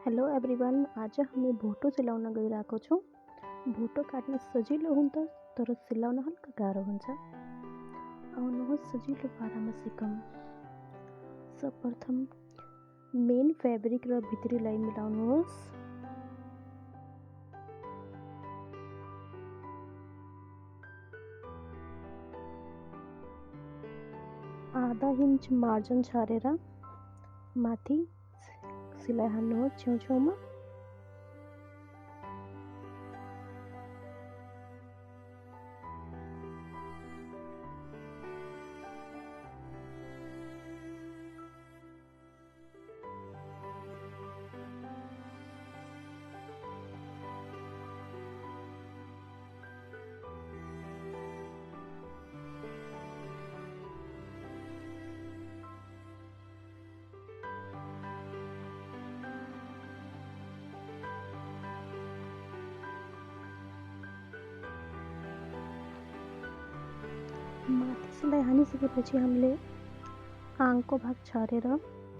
Hello everyone, आज हामी भोटो सिलाउन गइरहेको छौँ। भोटो काट्न सजिलो हुन्छ तर सिलाउन हल्का गाह्रो हुन्छ। आउनुहोस् सजिलो पारामा सिकौँ। सर्वप्रथम मेन फेब्रिक र भित्रीलाई मिलाउनुहोस्। आधा इन्च मार्जिन छाडेर माथि सिलाइ हाल्नुहोस् छेउछेउमा। माथि सिलाइ हानिसकेपछि हामीले आङको भाग छाडेर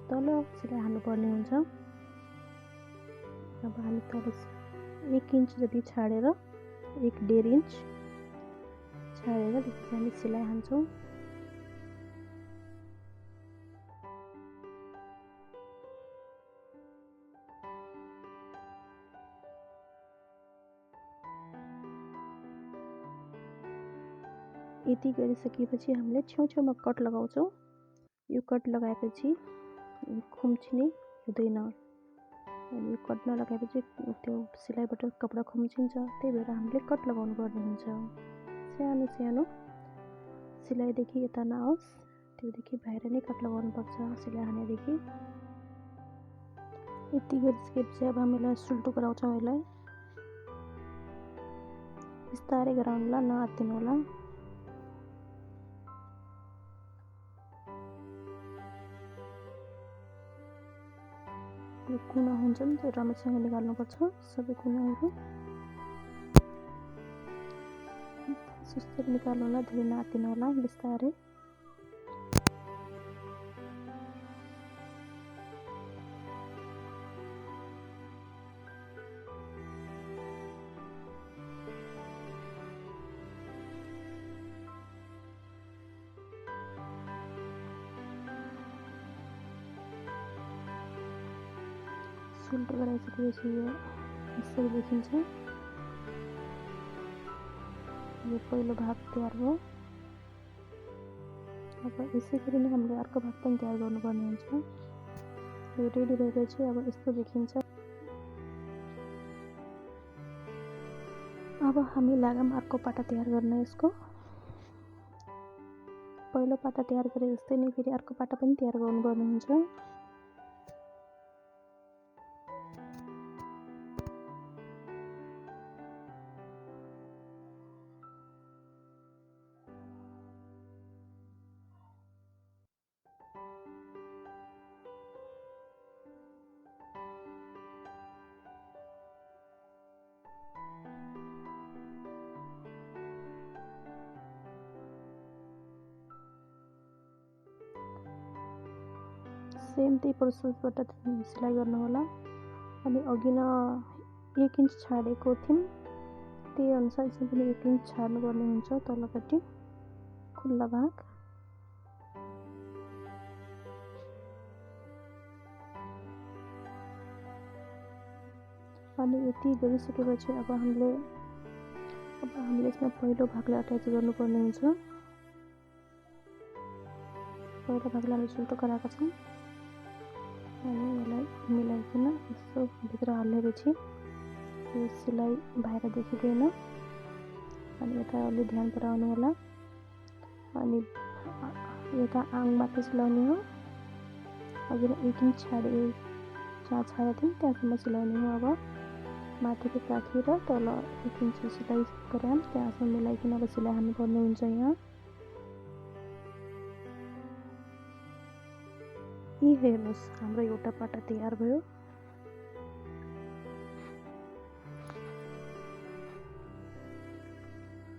तल सिलाइ हाल्नुपर्ने हुन्छ। अब हामी तल 1 इन्च जति छाडेर 1.5 इन्च छाडेर त्यसपछि हामी सिलाइ हाल्छौँ। यति गरिसकेपछि हामीले छेउछेउमा कट लगाउँछौँ। यो कट लगाएपछि खुम्चिने हुँदैन अनि यो कट नलगाएपछि त्यो सिलाइबाट कपडा खुम्चिन्छ। त्यही भएर हामीले कट लगाउनु पर्ने हुन्छ। सानो सानो सिलाइदेखि यता नआओस् त्योदेखि बाहिर नै कट लगाउनु पर्छ सिलाइ हानेदेखि। यति गरिसकेपछि अब हामी यसलाई सुल्टो गराउँछौँ। यसलाई बिस्तारै गराउनु होला, नआत्तिनु होला। यो कुना हुन्छ नि त्यो राम्रोसँग निकाल्नुपर्छ, सबै कुनाहरू सुस्तरी निकाल्नु होला, धेरै नआत्तिनु होला, बिस्तारै। सुल्टो गराइसकेपछि यो यसरी देखिन्छ। यो पहिलो भाग तयार भयो। अब यसै गरी नै हामीले अर्को भाग पनि तयार गर्नुपर्ने हुन्छ। यो रेडी भएपछि अब यस्तो देखिन्छ। अब हामी लागौँ अर्को पाटा तयार गर्न यसको। पहिलो पाटा तयार गरे जस्तै नै फेरि अर्को पाटा पनि तयार गर्नुपर्ने हुन्छ। सेम त्यही प्रोसेसबाट सिलाइ गर्नु होला। अनि अघि न 1 इन्च छाडेको थियौँ, त्यही अनुसार यसमा पनि 1 इन्च छाड्नुपर्ने हुन्छ तलपट्टि खुल्ला भाग। अनि यति गरिसकेपछि अब हामीले यसमा पहिलो भागलाई अट्याच गर्नुपर्ने हुन्छ। पहिलो भागलाई हामीले सुल्टो गराएका छौँ अनि यसलाई मिलाइकन यसो भित्र हालेपछि यो सिलाइ बाहिर देखिँदैन। अनि यता अलि ध्यान पुऱ्याउनु होला। अनि यता आङ मात्र सिलाउने हो। अघि 1 इन्च जहाँ छाडेको थियौँ त्यहाँसम्म सिलाउने हो। अब माथिको राखेर तल 1 इन्च सिलाइ गरायौँ, त्यहाँसम्म मिलाइकन अब सिलाइ हाल्नुपर्ने हुन्छ। यहाँ यी हेर्नुहोस्, हाम्रो एउटा पाटा तयार भयो।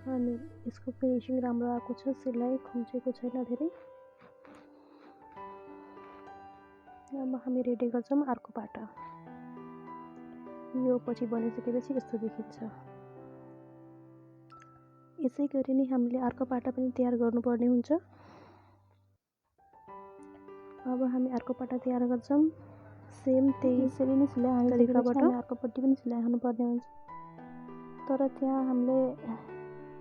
अनि यसको फिनिसिङ राम्रो आएको छ, सिलाइ खुम्चेको छैन धेरै। अब हामी रेडी गर्छौँ अर्को पाटा। यो पछि बनिसकेपछि यस्तो देखिन्छ। यसै गरी नै हामीले अर्को पाटा पनि तयार गर्नुपर्ने हुन्छ। अब हामी अर्को पाटा तयार गर्छौँ। सेम त्यही यसरी नै सिलाइ हानिसकेपछि हामी अर्कोपट्टि पनि सिलाइ हाल्नुपर्ने हुन्छ। तर त्यहाँ हामीले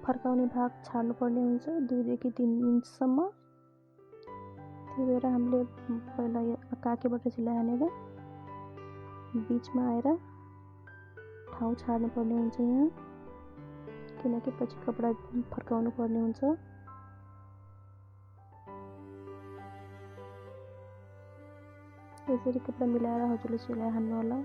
फर्काउने भाग छाड्नुपर्ने हुन्छ 2 देखि 3 इन्चसम्म। त्यही भएर हामीले पहिला काकीबाट सिलाइ हानेर बिचमा आएर ठाउँ छाड्नुपर्ने हुन्छ यहाँ, किनकि पछि कपडा फर्काउनु पर्ने हुन्छ। यसरी कपडा मिलाएर हजुरले सिलाइ हान्नु होला।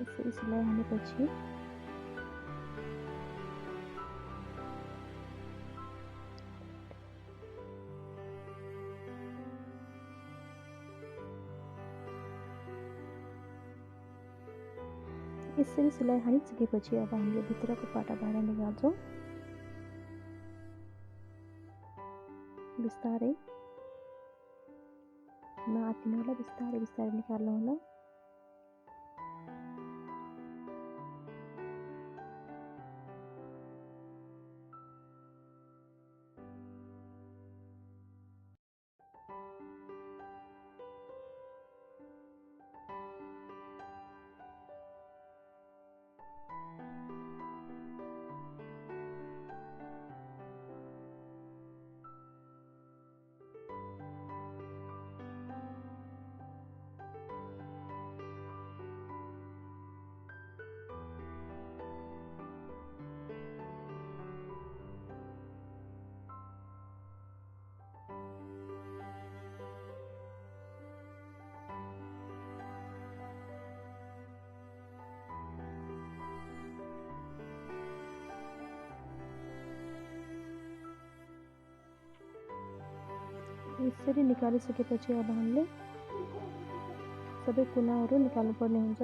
यसरी सिलाइ हानेपछि यसरी सिलाइ हानिसकेपछि अब हामीले भित्रको पाटा बाहिर निकाल्छौँ। बिस्तारै नआत्तिनु होला, बिस्तारै बिस्तारै निकाल्नु होला। यसरी निकालिसकेपछि अब हामीले सबै कुनाहरू निकाल्नुपर्ने हुन्छ।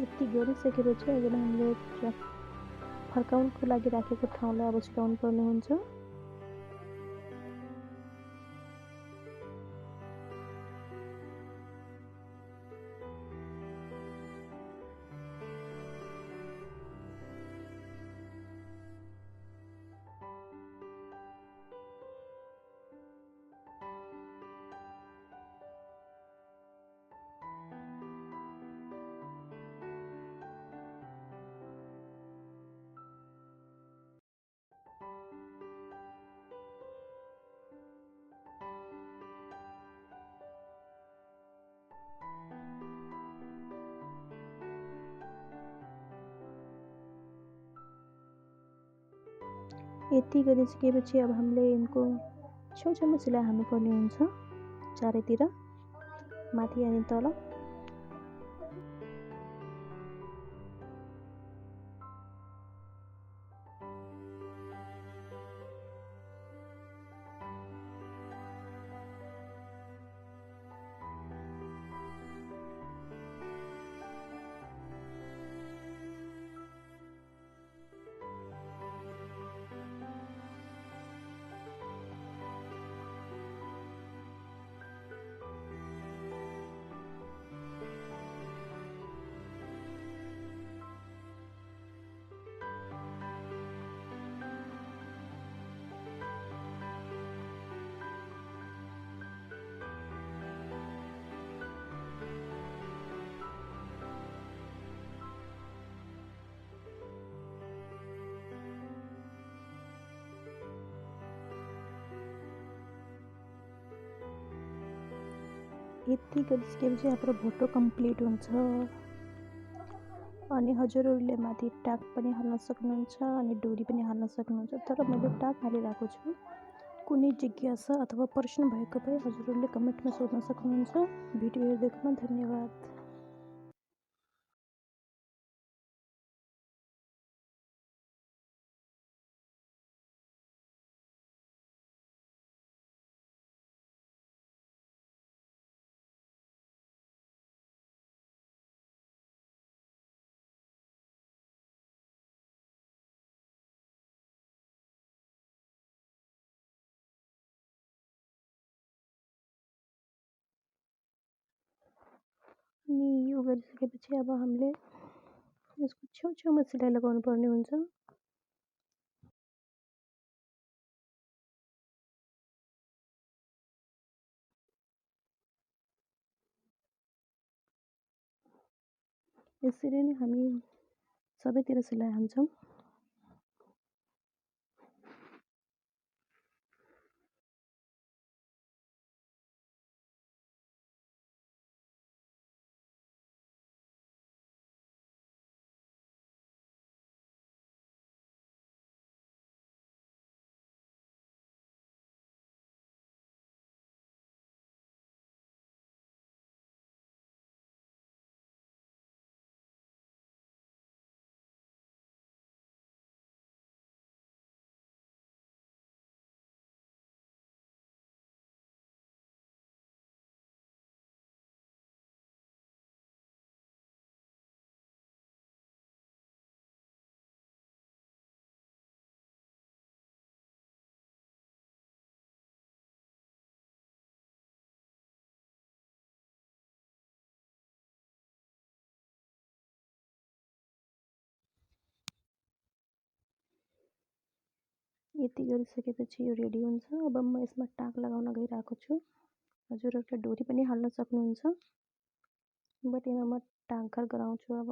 यति गरिसकेपछि अब हामीले फर्काउनको लागि राखेको ठाउँलाई अब छिटाउनु पर्ने हुन्छ। यति गरिसकेपछि अब हामीले यिनको छेउछाउमा सिलाइ हाल्नुपर्ने हुन्छ, चारैतिर, माथि अनि तल। यति गरिसकेपछि हाम्रो भोटो कम्प्लिट हुन्छ। अनि हजुरहरूले माथि टाक पनि हाल्न सक्नुहुन्छ अनि डोरी पनि हाल्न सक्नुहुन्छ, तर मैले टाक हालिरहेको छु। कुनै जिज्ञासा अथवा प्रश्न भएको भए हजुरहरूले कमेन्टमा सोध्न सक्नुहुन्छ। भिडियो हेर्दैकोमा धन्यवाद। अनि यो गरिसकेपछि अब हामीले यसको छेउछेउमा सिलाइ लगाउनु पर्ने हुन्छ। यसरी नै हामी सबैतिर सिलाइ हान्छौँ। यति गरिसकेपछि यो रेडी हुन्छ। अब म यसमा टाक लगाउन गइरहेको छु। हजुरहरूले डोरी पनि हाल्न सक्नुहुन्छ, बट यसमा म टाङ्का गराउँछु। अब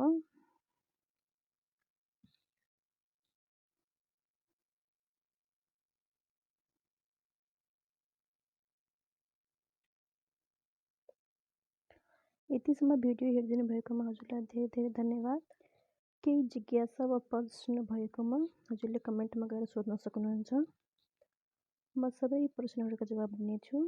यतिसम्म भिडियो हेरिदिनु भएकोमा हजुरलाई धेरै धेरै धन्यवाद। केही जिज्ञासा वा प्रश्न भएकोमा हजुरले कमेन्टमा गएर सोध्न सक्नुहुन्छ। म सबै प्रश्नहरूको जवाब दिनेछु।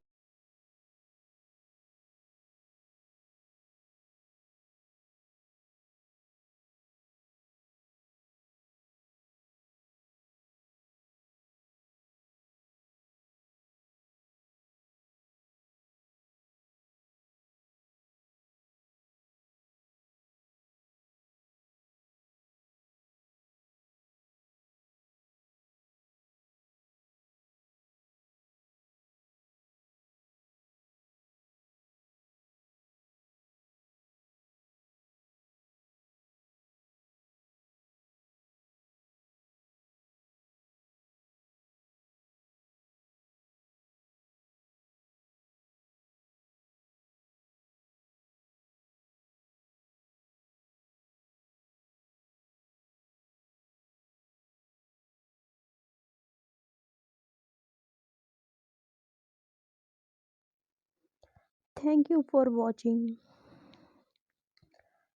Thank you for watching.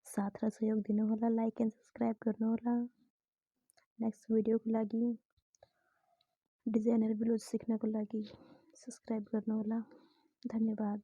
साथ र सहयोग दिनुहोला, लाइक एन्ड सब्सक्राइब गर्नुहोला। नेक्स्ट भिडियोको लागि, डिजाइनर ब्लाउज सिक्नको लागि सब्सक्राइब गर्नुहोला। धन्यवाद।